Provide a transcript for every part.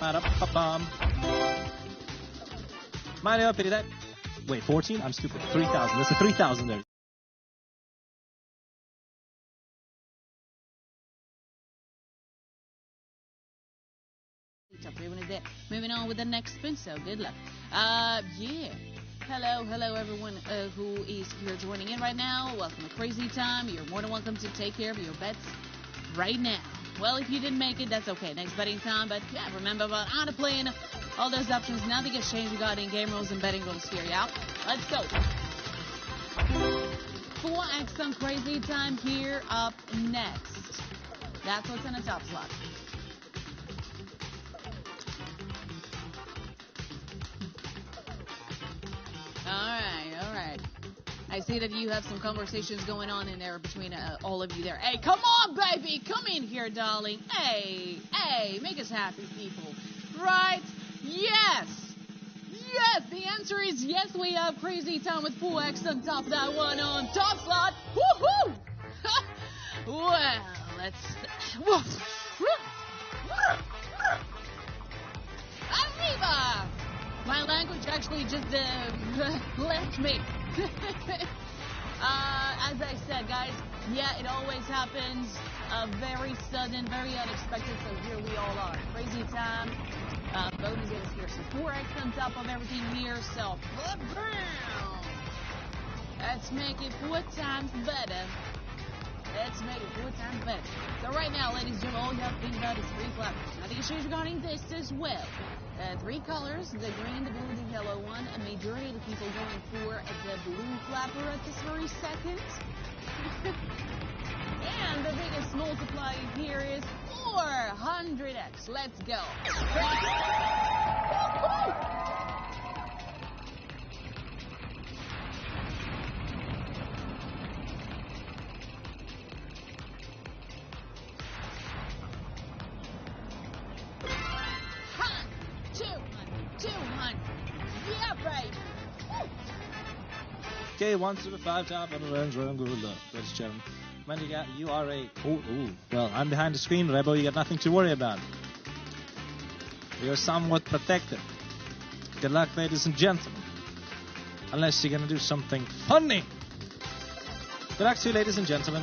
Ba-da-ba-bum. Mario, pity that. Wait, 14? I'm stupid. 3,000. That's a 3,000 there. Moving on with the next spin, so good luck. Yeah. Hello everyone who is here joining in right now. Welcome to Crazy Time. You're more than welcome to take care of your bets right now. Well, if you didn't make it, that's okay. Next betting time, but yeah, remember about how to play and all those options. Nothing has changed regarding game rules and betting rules here, yeah? Let's go. 4X on Crazy Time here up next. That's what's in the top slot. All right. I see that you have some conversations going on in there between all of you there. Hey, come on, baby. Come in here, darling. Hey, make us happy, people. Right? Yes. The answer is yes, we have Crazy Time with 4X on top of that one on top slot. Woohoo! Well, let's... Arriba! My language actually just left me. As I said, guys, yeah, it always happens. Very sudden, very unexpected, so here we all are. Crazy Time. Bonus is here. So 4X on top of everything here, so let's make it 4 times better. So right now, ladies and gentlemen, all you have to think about is 3 clappers. Nothing has changed regarding this as well. 3 colors, the green, the blue, the yellow one. A majority of the people going for the blue flapper at this very second. And the biggest multiplier here is 400x. Let's go. Okay, 1 to 5 top on the range, good luck. Ladies and gentlemen. Man, you are a... Well, I'm behind the screen, Rebo. You got nothing to worry about. You're somewhat protected. Good luck, ladies and gentlemen. Unless you're going to do something funny. Good luck to you, ladies and gentlemen.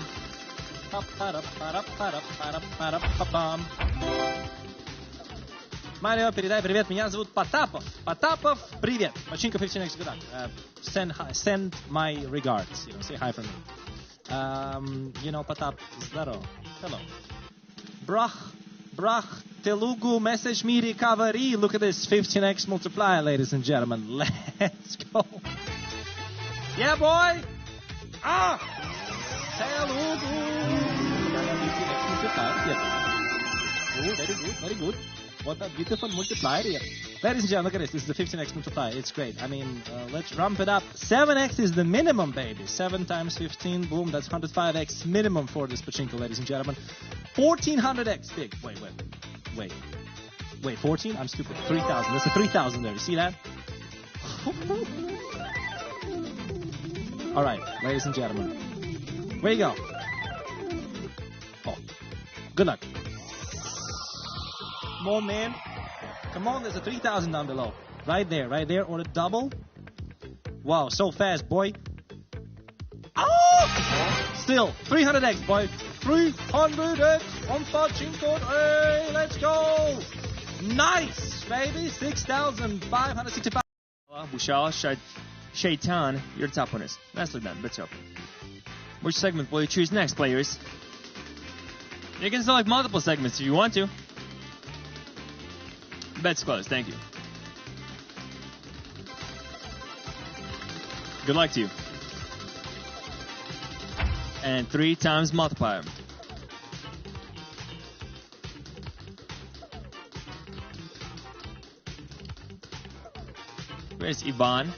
Mario, передай привет. Меня зовут Потапов. Потапов, привет. Pachinko 15x, good luck. Send my regards. Say hi from me. Потап, здорово. Hello. Brach, Telugu, message me recovery. Look at this 15x multiplier, ladies and gentlemen. Let's go. Yeah, boy. Telugu. Very good. What a beautiful multiplier here. Ladies and gentlemen, look at this. This is the 15x multiplier. It's great. I mean, let's ramp it up. 7x is the minimum, baby. 7 times 15, boom. That's 105x minimum for this pachinko, ladies and gentlemen. 1400x big. Wait, 14? I'm stupid. 3,000. That's a 3,000 there. You see that? All right, ladies and gentlemen. Where you go? Oh, good luck. Come on, man. Come on, there's a 3,000 down below. Right there, or a double. Wow, so fast, boy. Oh! Still, 300x, boy. 300x on pachinko. Hey, let's go. Nice, baby. 6,565. Bushal, Shaitan, your top winners. Nicely done, good job. Which segment will you choose next, players? You can select multiple segments if you want to. Bet's closed, thank you. Good luck to you. And 3 times multiplier. Where's Ivan?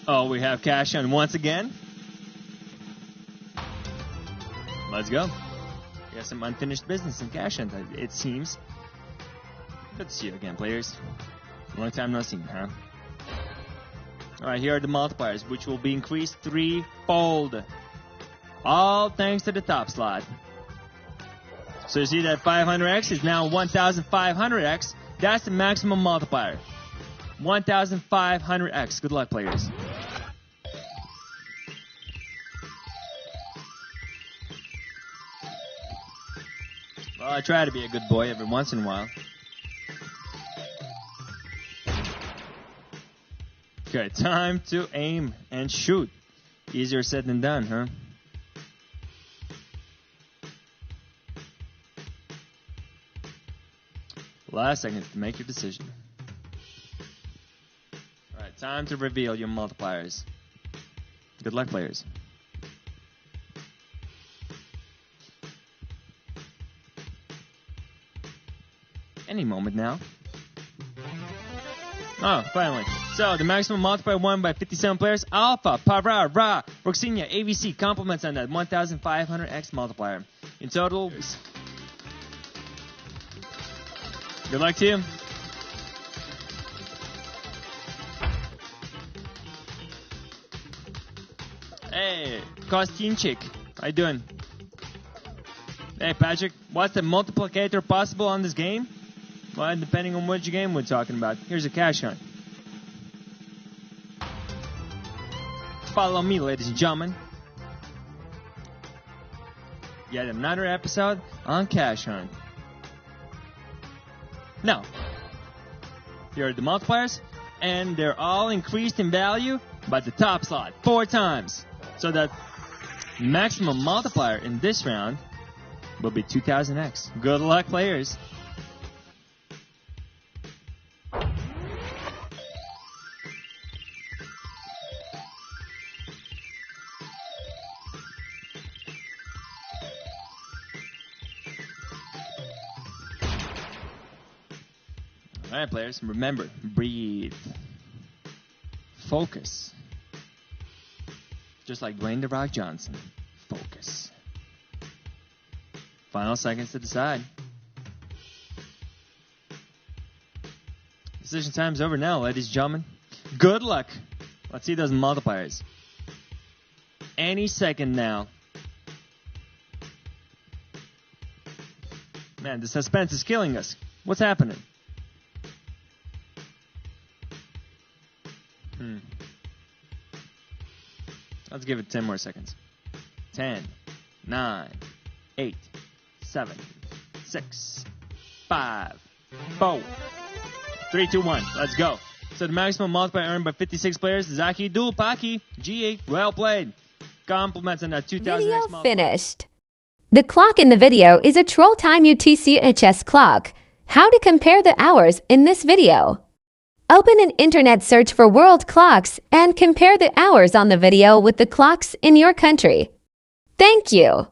Oh, we have cash on once again. Let's go. We have some unfinished business in cash on, it seems. Good to see you again, players. Long time no seen, huh? Alright, here are the multipliers, which will be increased 3-fold. All thanks to the top slot. So you see that 500x is now 1,500x. That's the maximum multiplier. 1,500x. Good luck, players. Well, I try to be a good boy every once in a while. Okay, time to aim and shoot. Easier said than done, huh? Last seconds to make your decision. Alright, time to reveal your multipliers. Good luck, players. Any moment now. Oh, finally. So, the maximum multiplier won by 57 players. Alpha, Para, Ra, Roxinia, AVC compliments on that 1,500x multiplier. In total, good luck to you. Hey, Kostinchik, how you doing? Hey, Patrick, what's the multiplicator possible on this game? Well, depending on which game we're talking about. Here's a cash hunt. Follow me, ladies and gentlemen. Yet another episode on Cash Hunt. Now, here are the multipliers, and they're all increased in value by the top slot 4 times. So that maximum multiplier in this round will be 2,000x. Good luck, players. Alright, players, remember, breathe. Focus. Just like Dwayne "The Rock" Johnson. Focus. Final seconds to decide. Decision time's over now, ladies and gentlemen. Good luck. Let's see those multipliers. Any second now. Man, the suspense is killing us. What's happening? Let's give it 10 more seconds. 10, 9, 8, 7, 6, 5, 4, 3, 2, 1. Let's go. So the maximum multiplier earned by 56 players, Zaki Dulpaki, G8, well played. Compliments on that 2,000 Video finished. The clock in the video is a Troll Time UTC-HS clock. How to compare the hours in this video. Open an internet search for world clocks and compare the hours on the video with the clocks in your country. Thank you.